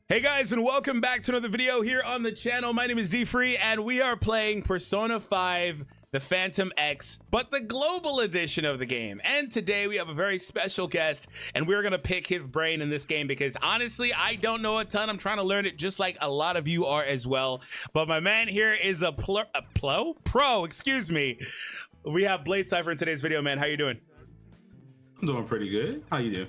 Hey guys, and welcome back to another video here on the channel. My name is DFree, and we are playing Persona 5 The Phantom X, but the global edition of the game. And today we have a very special guest, and we're gonna pick his brain in this game because honestly, I don't know a ton. I'm trying to learn it just like a lot of you are as well. But my man here is a pro, excuse me. We have Blade Cypher in today's video, man. How you doing? I'm doing pretty good. How you doing?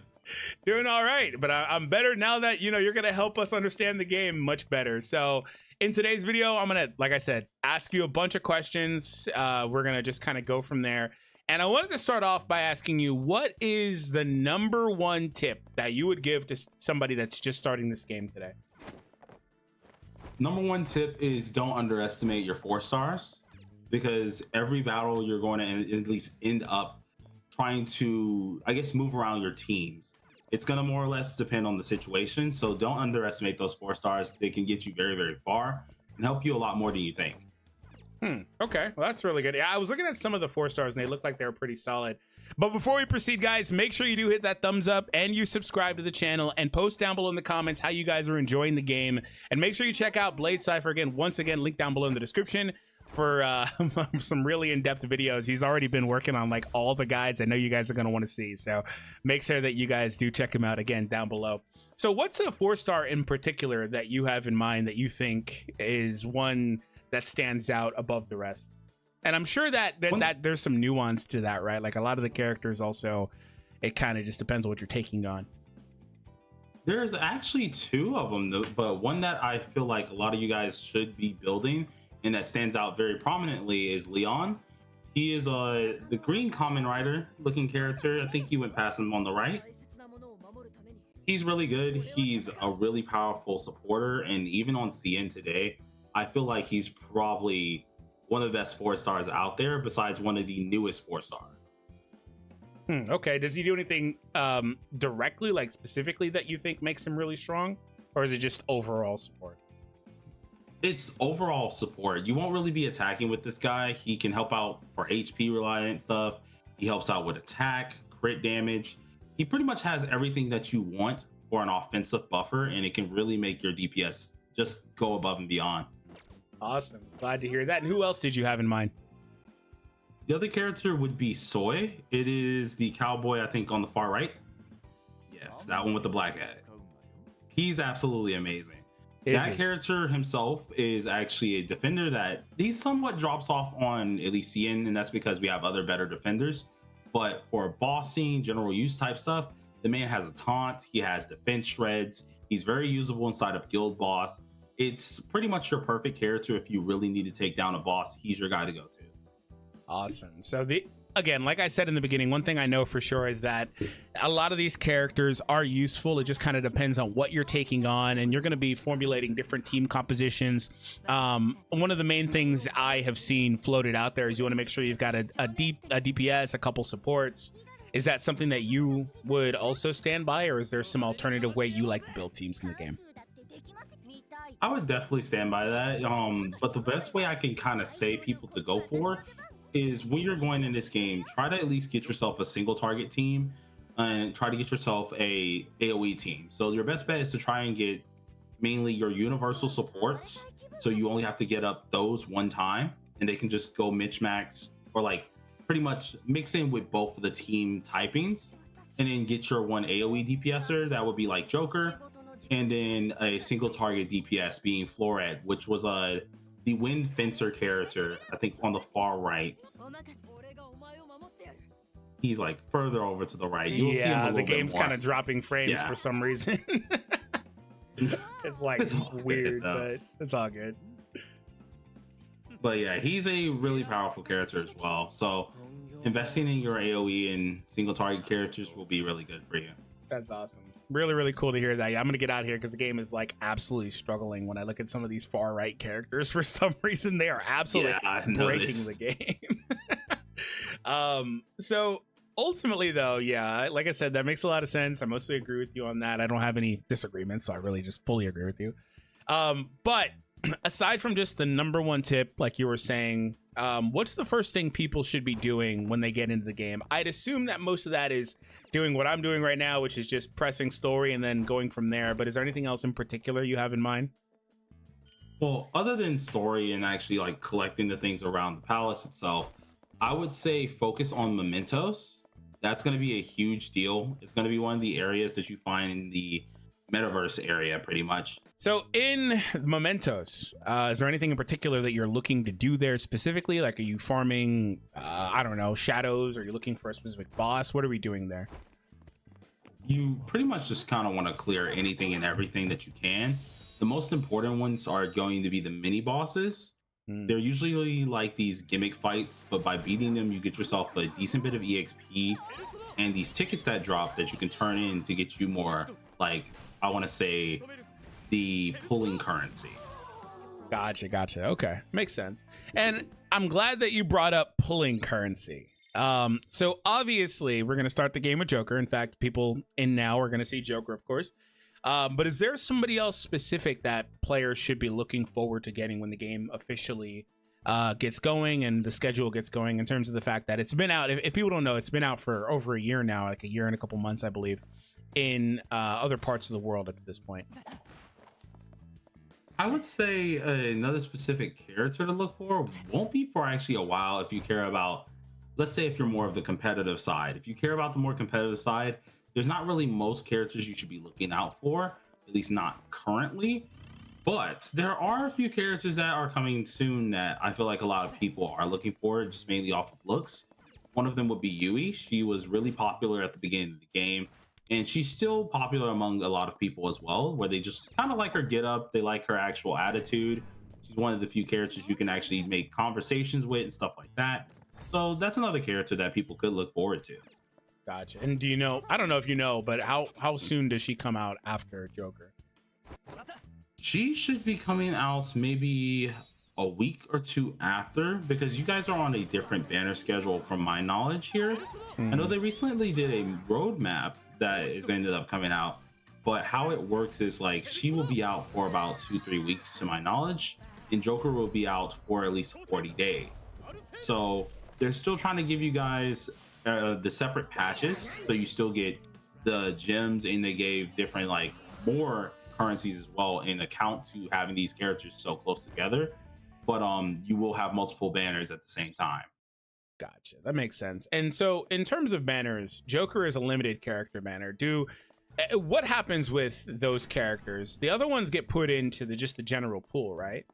Doing all right, but I'm better now that you're gonna help us understand the game much better. So in today's video, I'm gonna, like I said, ask you a bunch of questions. We're gonna just kind of go from there. And I wanted to start off by asking you, what is the #1 tip that you would give to somebody that's just starting this game today? #1 tip is don't underestimate your 4 stars, because every battle you're going to at least end up trying to, I guess, move around your teams. It's going to more or less depend on the situation. So don't underestimate those 4 stars. They can get you very, very far and help you a lot more than you think. Okay, well, that's really good. Yeah, I was looking at some of the 4 stars and they look like they were pretty solid. But before we proceed, guys, make sure you do hit that thumbs up and you subscribe to the channel and post down below in the comments how you guys are enjoying the game. And make sure you check out Blade Cypher again. Once again, link down below in the description for some really in-depth videos. He's already been working on like all the guides I know you guys are going to want to see, so make sure that you guys do check him out again down below. So what's a 4-star in particular that you have in mind that you think is one that stands out above the rest? And I'm sure that there's some nuance to that, right? Like a lot of the characters also, it kind of just depends on what you're taking on. There's actually 2 of them, but one that I feel like a lot of you guys should be building and that stands out very prominently is Leon. He is the green common rider looking character. I think you went past him on the right. He's really good. He's a really powerful supporter, and even on CN today, I feel like he's probably one of the best 4 stars out there besides one of the newest 4-star. Okay, does he do anything directly, like specifically, that you think makes him really strong, or is it just overall support? It's overall support. You won't really be attacking with this guy. He can help out for HP reliant stuff. He helps out with attack, crit damage. He pretty much has everything that you want for an offensive buffer, and it can really make your DPS just go above and beyond. Awesome, glad to hear that. And who else did you have in mind? The other character would be Soy. It is the cowboy, I think, on the far right. Yes, that one with the black hat. He's absolutely amazing. That character himself is actually a defender that he somewhat drops off on at least CN, and that's because we have other better defenders. But for bossing, general use type stuff, the man has a taunt, he has defense shreds, he's very usable inside of guild boss. It's pretty much your perfect character if you really need to take down a boss. He's your guy to go to. Awesome. So again, like I said in the beginning, one thing I know for sure is that a lot of these characters are useful. It just kind of depends on what you're taking on, and you're going to be formulating different team compositions. One of the main things I have seen floated out there is you want to make sure you've got a DPS, a couple supports. Is that something that you would also stand by, or is there some alternative way you like to build teams in the game? I would definitely stand by that. But the best way I can kind of say people to go for is when you're going in this game, try to at least get yourself a single target team and try to get yourself a AoE team. So your best bet is to try and get mainly your universal supports, so you only have to get up those one time and they can just go max or like pretty much mix in with both of the team typings, and then get your one AoE DPSer. That would be like Joker, and then a single target DPS being Floret, which was the Wind Fencer character, I think on the far right. He's like further over to the right. You'll see him the game's kind of dropping frames for some reason. It's weird, but it's all good. But yeah, he's a really powerful character as well. So investing in your AoE and single target characters will be really good for you. That's awesome. Really, really cool to hear that. Yeah, I'm gonna get out of here because the game is like absolutely struggling. When I look at some of these far right characters, for some reason they are absolutely breaking the game. So ultimately though, yeah, like I said, that makes a lot of sense. I mostly agree with you on that. I don't have any disagreements, so I really just fully agree with you. But aside from just the number one tip, like you were saying, what's the first thing people should be doing when they get into the game? I'd assume that most of that is doing what I'm doing right now, which is just pressing story and then going from there. But is there anything else in particular you have in mind? Well, other than story and actually like collecting the things around the palace itself, I would say focus on mementos. That's going to be a huge deal. It's going to be one of the areas that you find in the metaverse area, pretty much. So in Mementos, is there anything in particular that you're looking to do there specifically? Like, are you farming, I don't know, shadows? Are you looking for a specific boss? What are we doing there? You pretty much just kind of want to clear anything and everything that you can. The most important ones are going to be the mini bosses. They're usually like these gimmick fights, but by beating them, you get yourself a decent bit of EXP and these tickets that drop that you can turn in to get you more, like, I want to say, the pulling currency. Gotcha. Okay, makes sense. And I'm glad that you brought up pulling currency. So obviously, we're going to start the game with Joker. In fact, people in now are going to see Joker, of course. But is there somebody else specific that players should be looking forward to getting when the game officially gets going and the schedule gets going, in terms of the fact that it's been out? If people don't know, it's been out for over a year now, like a year and a couple months, I believe, in other parts of the world at this point. I would say another specific character to look for won't be for actually a while if you care about, let's say if you're more of the competitive side. If you care about the more competitive side, there's not really most characters you should be looking out for, at least not currently. But there are a few characters that are coming soon that I feel like a lot of people are looking for, just mainly off of looks. One of them would be Yui. She was really popular at the beginning of the game, and she's still popular among a lot of people as well, where they just kind of like her get up, they like her actual attitude. She's one of the few characters you can actually make conversations with and stuff like that. So that's another character that people could look forward to. Gotcha. And do you know, I don't know if you know, but how soon does she come out after Joker? She should be coming out maybe a week or two after, because you guys are on a different banner schedule from my knowledge here. I know they recently did a roadmap that is ended up coming out, but how it works is like she will be out for about 2-3 weeks to my knowledge, and Joker will be out for at least 40 days. So they're still trying to give you guys the separate patches, so you still get the gems, and they gave different like more currencies as well in account to having these characters so close together. But you will have multiple banners at the same time. Gotcha, that makes sense. And so in terms of banners, Joker is a limited character banner. What happens with those characters? The other ones get put into just the general pool, right?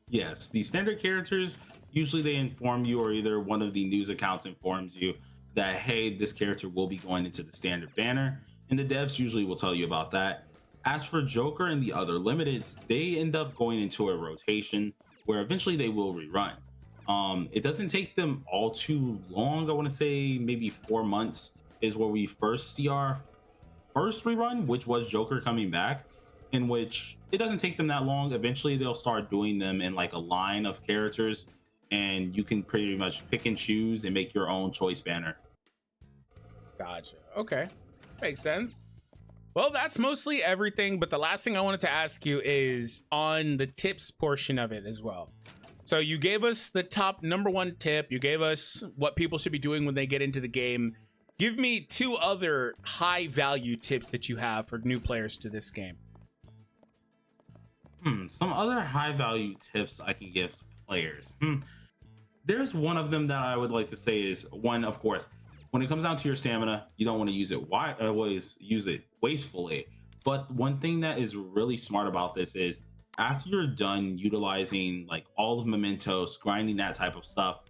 Yes, the standard characters, usually they inform you, or either one of the news accounts informs you that, hey, this character will be going into the standard banner, and the devs usually will tell you about that. As for Joker and the other limiteds, they end up going into a rotation where eventually they will rerun. It doesn't take them all too long. I want to say maybe 4 months is where we first see our first rerun, which was Joker coming back, in which it doesn't take them that long. Eventually they'll start doing them in like a line of characters, and you can pretty much pick and choose and make your own choice banner. Gotcha. Okay, makes sense. Well, that's mostly everything, but the last thing I wanted to ask you is on the tips portion of it as well. So you gave us the top number one tip, you gave us what people should be doing when they get into the game. Give me 2 other high value tips that you have for new players to this game. Some other high value tips I can give to players. There's one of them that I would like to say is, one, of course, when it comes down to your stamina, you don't want to use it always use it wastefully. But one thing that is really smart about this is, after you're done utilizing like all of mementos, grinding that type of stuff,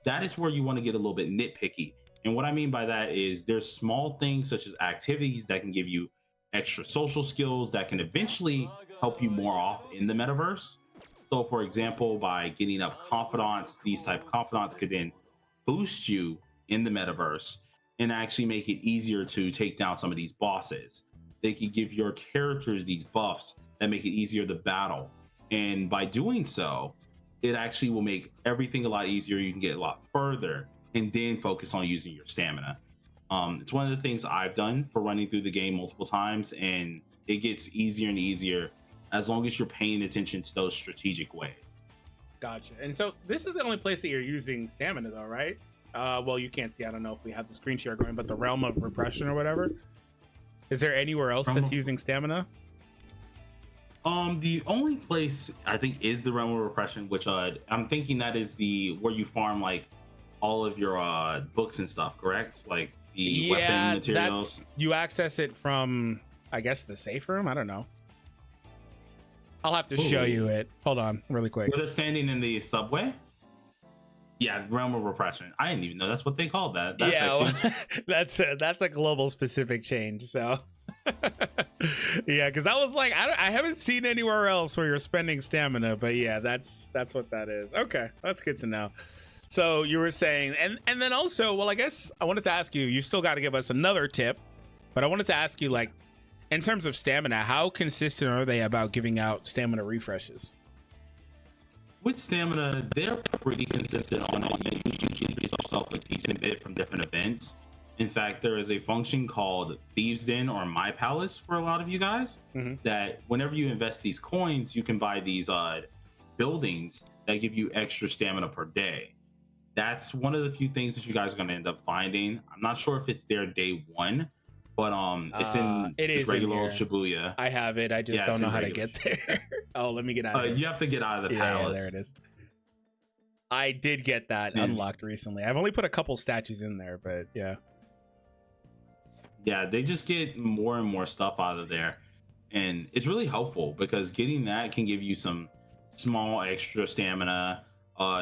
that is where you want to get a little bit nitpicky. And what I mean by that is there's small things such as activities that can give you extra social skills that can eventually help you more off in the metaverse. So for example, by getting up confidants, these type of confidants could then boost you in the metaverse and actually make it easier to take down some of these bosses. They can give your characters these buffs that make it easier to battle. And by doing so, it actually will make everything a lot easier. You can get a lot further and then focus on using your stamina. It's one of the things I've done for running through the game multiple times, and it gets easier and easier as long as you're paying attention to those strategic ways. Gotcha. And so this is the only place that you're using stamina though, right? Well, you can't see. I don't know if we have the screen share going, but the realm of repression or whatever. Is there anywhere else that's using stamina? The only place I think is the realm of repression, which I'm thinking that is the where you farm like all of your books and stuff, correct? Like the weapon materials. You access it from, I guess, the safe room. I don't know. I'll have to show you it. Hold on, really quick. Where they're standing in the subway. Yeah, realm of repression. I didn't even know that's what they called that. That's yeah, that's a global specific change. So, yeah, because that was like I haven't seen anywhere else where you're spending stamina, but yeah, that's what that is. Okay, that's good to know. So you were saying, and then also, well, I guess I wanted to ask you. You still got to give us another tip, but I wanted to ask you, like, in terms of stamina, how consistent are they about giving out stamina refreshes? With stamina, they're pretty consistent on it. You usually get yourself a decent bit from different events. In fact, there is a function called Thieves Den or My Palace for a lot of you guys, that whenever you invest these coins, you can buy these buildings that give you extra stamina per day. That's one of the few things that you guys are going to end up finding. I'm not sure if it's there day one, but it's in just regular old Shibuya. I have it. I just don't know how to get there. Oh, let me get out of it. You have to get out of the palace. Yeah, there it is. I did get that unlocked recently. I've only put a couple statues in there, but yeah. Yeah, they just get more and more stuff out of there. And it's really helpful because getting that can give you some small extra stamina.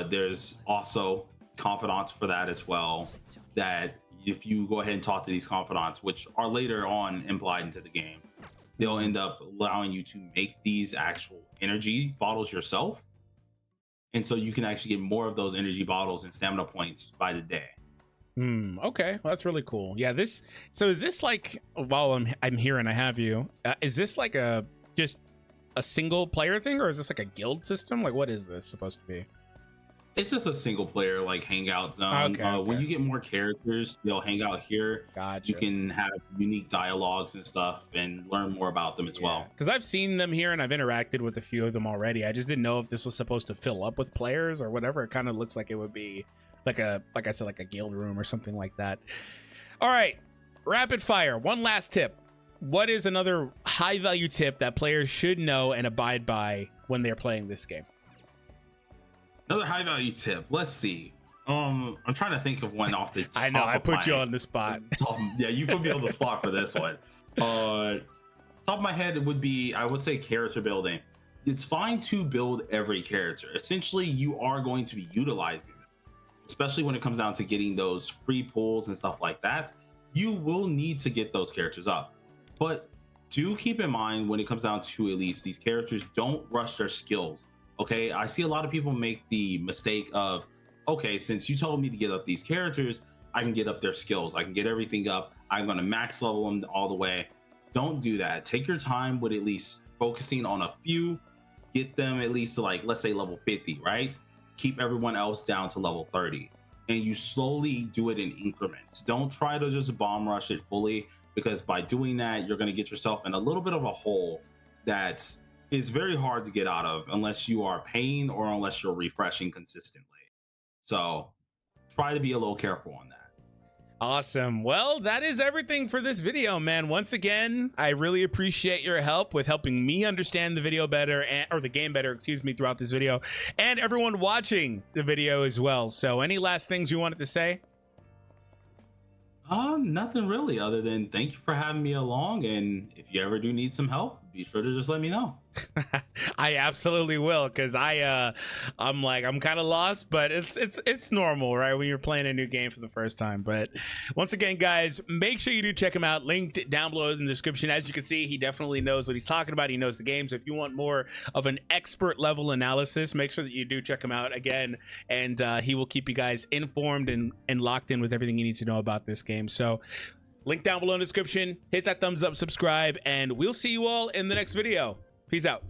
There's also confidants for that as well, that if you go ahead and talk to these confidants, which are later on implied into the game, they'll end up allowing you to make these actual energy bottles yourself. And so you can actually get more of those energy bottles and stamina points by the day. Okay, well, that's really cool. Yeah, so is this like, while I'm here and I have you, is this like just a single player thing, or is this like a guild system? Like, what is this supposed to be? It's just a single player like hangout zone. Okay. When you get more characters, they'll hang out here. Gotcha. You can have unique dialogues and stuff and learn more about them as well. Because I've seen them here and I've interacted with a few of them already. I just didn't know if this was supposed to fill up with players or whatever. It kind of looks like it would be like I said, like a guild room or something like that. All right, rapid fire. One last tip. What is another high value tip that players should know and abide by when they're playing this game? Another high value tip. Let's see. I'm trying to think of one off the top. I know I put you on the spot. Yeah, you put me on the spot for this one. Top of my head would be, I would say, character building. It's fine to build every character. Essentially, you are going to be utilizing them, especially when it comes down to getting those free pulls and stuff like that. You will need to get those characters up, but do keep in mind when it comes down to, at least, these characters don't rush their skills. Okay, I see a lot of people make the mistake of, okay, since you told me to get up these characters, I can get up their skills. I can get everything up. I'm going to max level them all the way. Don't do that. Take your time with at least focusing on a few. Get them at least to, like, let's say level 50, right? Keep everyone else down to level 30. And you slowly do it in increments. Don't try to just bomb rush it fully, because by doing that, you're going to get yourself in a little bit of a hole that is very hard to get out of unless you are paying or unless you're refreshing consistently. So try to be a little careful on that. Awesome. Well, that is everything for this video, man. Once again, I really appreciate your help with helping me understand the video better, or the game better, excuse me, throughout this video, and everyone watching the video as well. So any last things you wanted to say? Nothing really, other than thank you for having me along, and if you ever do need some help, be sure to just let me know. I absolutely will, because I'm kind of lost, but it's normal, right, when you're playing a new game for the first time. But once again, guys, make sure you do check him out. Linked down below in the description. As you can see, he definitely knows what he's talking about. He knows the game. So if you want more of an expert level analysis, make sure that you do check him out again, and he will keep you guys informed and locked in with everything you need to know about this game. So link down below in the description. Hit that thumbs up, subscribe, and we'll see you all in the next video. Peace out.